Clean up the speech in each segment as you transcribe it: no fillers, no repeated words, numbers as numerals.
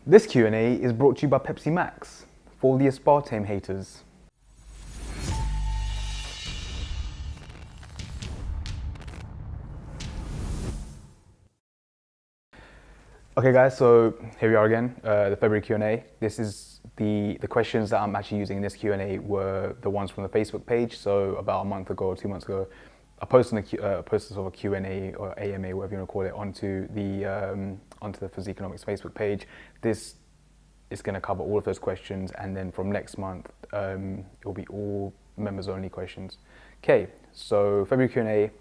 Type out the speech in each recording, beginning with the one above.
This Q&A is brought to you by Pepsi Max, for the aspartame haters. Okay guys, so here we are again, the February Q&A. This is the questions that I'm actually using in this Q&A were the ones from the Facebook page. So about a month ago or 2 months ago, I posted sort of a Q&A or AMA, whatever you want to call it, onto the Physiconomics Facebook page. This is going to cover all of those questions, and then from next month, it will be all members only questions. Okay, so February Q&A,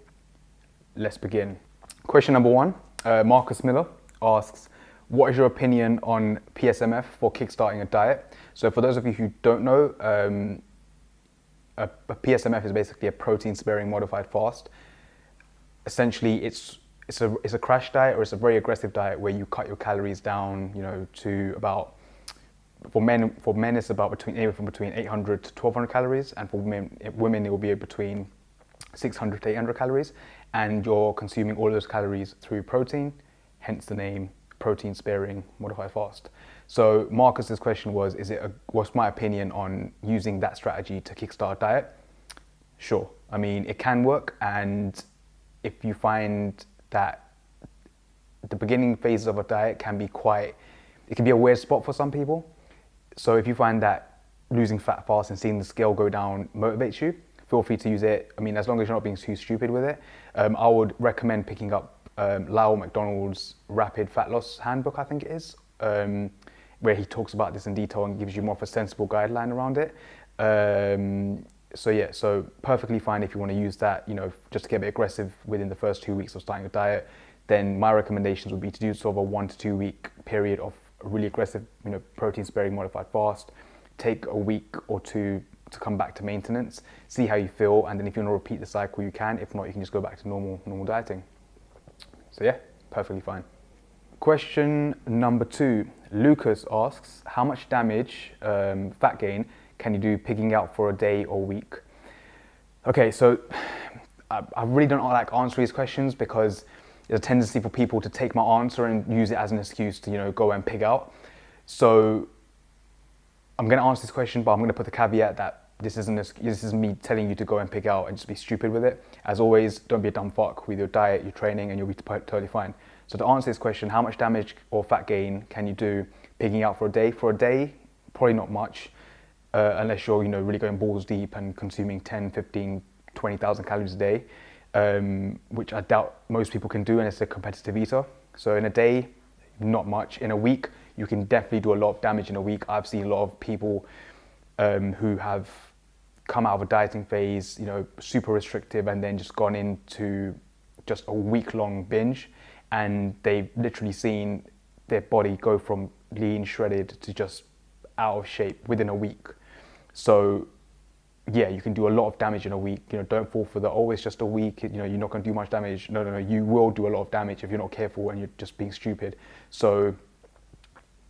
let's begin. Question number one, Marcus Miller asks, what is your opinion on PSMF for kickstarting a diet? So for those of you who don't know, a PSMF is basically a protein-sparing modified fast. Essentially, it's a crash diet, or it's a very aggressive diet where you cut your calories down, to about, for men it's about anywhere from between 800 to 1200 calories, and for women it will be between 600 to 800 calories, and you're consuming all of those calories through protein, hence the name protein sparing modified fast. So Marcus's question was, what's my opinion on using that strategy to kickstart a diet? Sure, I mean, it can work, and if you find that the beginning phases of a diet can be a weird spot for some people. So if you find that losing fat fast and seeing the scale go down motivates you, feel free to use it. I mean, as long as you're not being too stupid with it. I would recommend picking up Lyle McDonald's Rapid Fat Loss Handbook, I think it is, where he talks about this in detail and gives you more of a sensible guideline around it. So perfectly fine if you want to use that, just to get a bit aggressive within the first 2 weeks of starting a diet. Then my recommendations would be to do sort of a 1 to 2 week period of a really aggressive, protein sparing modified fast. Take a week or two to come back to maintenance, see how you feel, and then if you want to repeat the cycle, you can. If not, you can just go back to normal dieting. So yeah, perfectly fine. Question number 2, Lucas asks, how much damage, fat gain, can you do pigging out for a day or week? Okay, so I really don't like answering these questions because there's a tendency for people to take my answer and use it as an excuse to, go and pig out. So I'm going to answer this question, but I'm going to put the caveat that this is me telling you to go and pig out and just be stupid with it. As always, don't be a dumb fuck with your diet, your training, and you'll be totally fine. So to answer this question, how much damage or fat gain can you do pigging out for a day? For a day, probably not much, unless you're really going balls deep and consuming 10, 15, 20,000 calories a day, which I doubt most people can do unless they're a competitive eater. So in a day, not much. In a week, you can definitely do a lot of damage in a week. I've seen a lot of people who have come out of a dieting phase, super restrictive, and then just gone into just a week-long binge, and they've literally seen their body go from lean, shredded to just out of shape within a week. So yeah, you can do a lot of damage in a week. Don't fall for it's just a week, you're not going to do much damage. No, you will do a lot of damage if you're not careful and you're just being stupid. So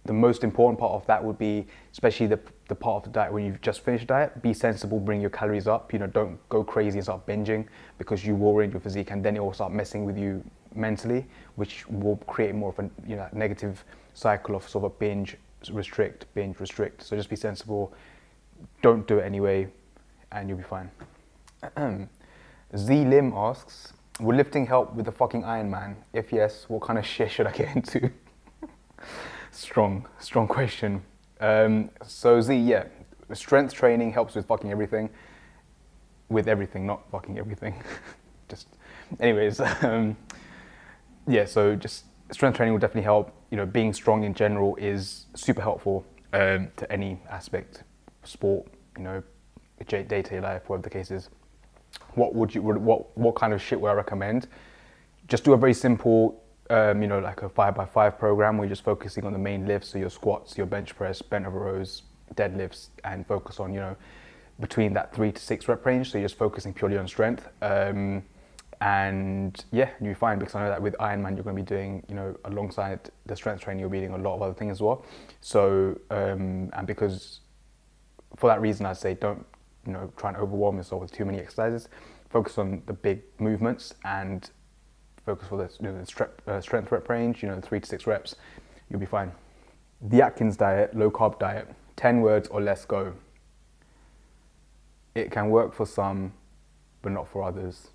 the most important part of that would be, especially the part of the diet when you've just finished diet, be sensible, bring your calories up. Don't go crazy and start binging, because you will ruin your physique, and then it will start messing with you mentally, which will create more of a negative cycle of sort of a binge restrict. So just be sensible, don't do it anyway, and you'll be fine. Z Lim asks, will lifting help with the fucking Ironman? If yes, what kind of shit should I get into? Strong question. So Z, yeah, strength training helps with fucking everything. With everything, not fucking everything. Anyways, yeah, so just strength training will definitely help. Being strong in general is super helpful to any aspect, sport, day-to-day life, whatever the case is. What kind of shit would I recommend? Just do a very simple, like a 5x5 program where you're just focusing on the main lifts, so your squats, your bench press, bent over rows, deadlifts, and focus on, between that 3 to 6 rep range. So you're just focusing purely on strength. And yeah, you'll be fine, because I know that with Ironman, you're going to be doing, alongside the strength training, you'll be doing a lot of other things as well. So, and because for that reason, I'd say don't, try and overwhelm yourself with too many exercises. Focus on the big movements and focus for the strength rep range, 3 to 6 reps, you'll be fine. The Atkins diet, low carb diet, 10 words or less, go. It can work for some, but not for others.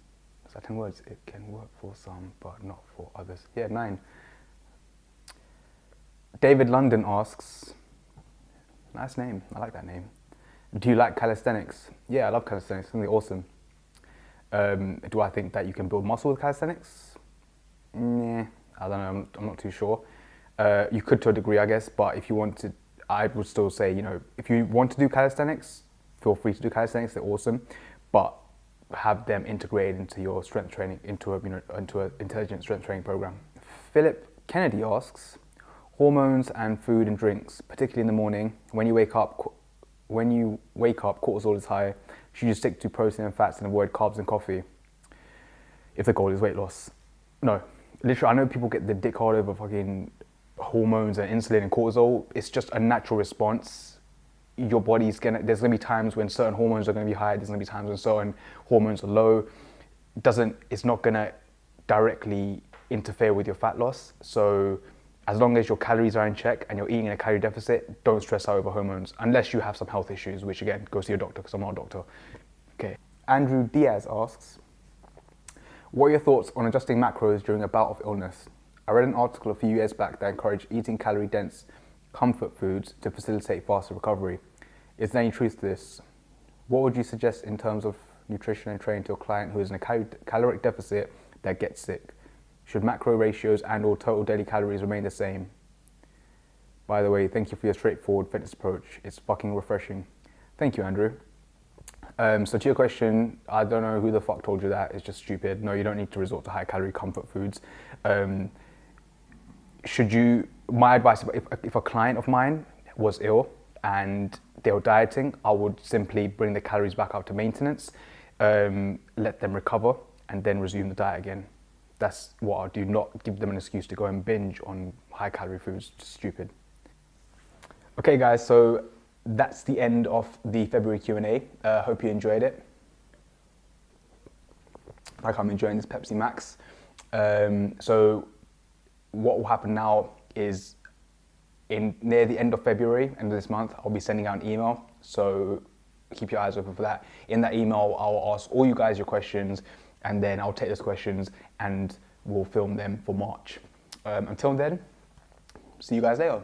Is that 10 words? It can work for some, but not for others. Yeah, 9. David London asks, nice name, I like that name. Do you like calisthenics? Yeah, I love calisthenics, I think they're awesome. Do I think that you can build muscle with calisthenics? Nah, I don't know, I'm not too sure. You could to a degree, I guess, but if you want to, I would still say, you know, if you want to do calisthenics, feel free to do calisthenics, they're awesome, but have them integrated into your strength training, into an intelligent strength training program. Philip Kennedy asks, hormones and food and drinks, particularly in the morning, when you wake up, cortisol is high. Should you stick to protein and fats and avoid carbs and coffee if the goal is weight loss? No, literally, I know people get the dick hard over fucking hormones and insulin and cortisol. It's just a natural response. Your body's there's gonna be times when certain hormones are gonna be high. There's gonna be times when certain hormones are low. It's not gonna directly interfere with your fat loss. So as long as your calories are in check and you're eating in a calorie deficit, don't stress out over hormones, unless you have some health issues, which again, go see your doctor, because I'm not a doctor. Okay. Andrew Diaz asks, what are your thoughts on adjusting macros during a bout of illness? I read an article a few years back that encouraged eating calorie-dense comfort foods to facilitate faster recovery. Is there any truth to this? What would you suggest in terms of nutrition and training to a client who is in a caloric deficit that gets sick? Should macro ratios and or total daily calories remain the same? By the way, thank you for your straightforward fitness approach. It's fucking refreshing. Thank you, Andrew. So to your question, I don't know who the fuck told you that. It's just stupid. No, you don't need to resort to high calorie comfort foods. My advice, if a client of mine was ill and they were dieting, I would simply bring the calories back up to maintenance, let them recover, and then resume the diet again. That's what I'll do, not give them an excuse to go and binge on high calorie foods. Just stupid. Okay guys, so that's the end of the February Q&A. Hope you enjoyed it. Like I'm enjoying this Pepsi Max. So what will happen now is near the end of February, end of this month, I'll be sending out an email. So keep your eyes open for that. In that email, I'll ask all you guys your questions, and then I'll take those questions and we'll film them for March. Until then, see you guys later.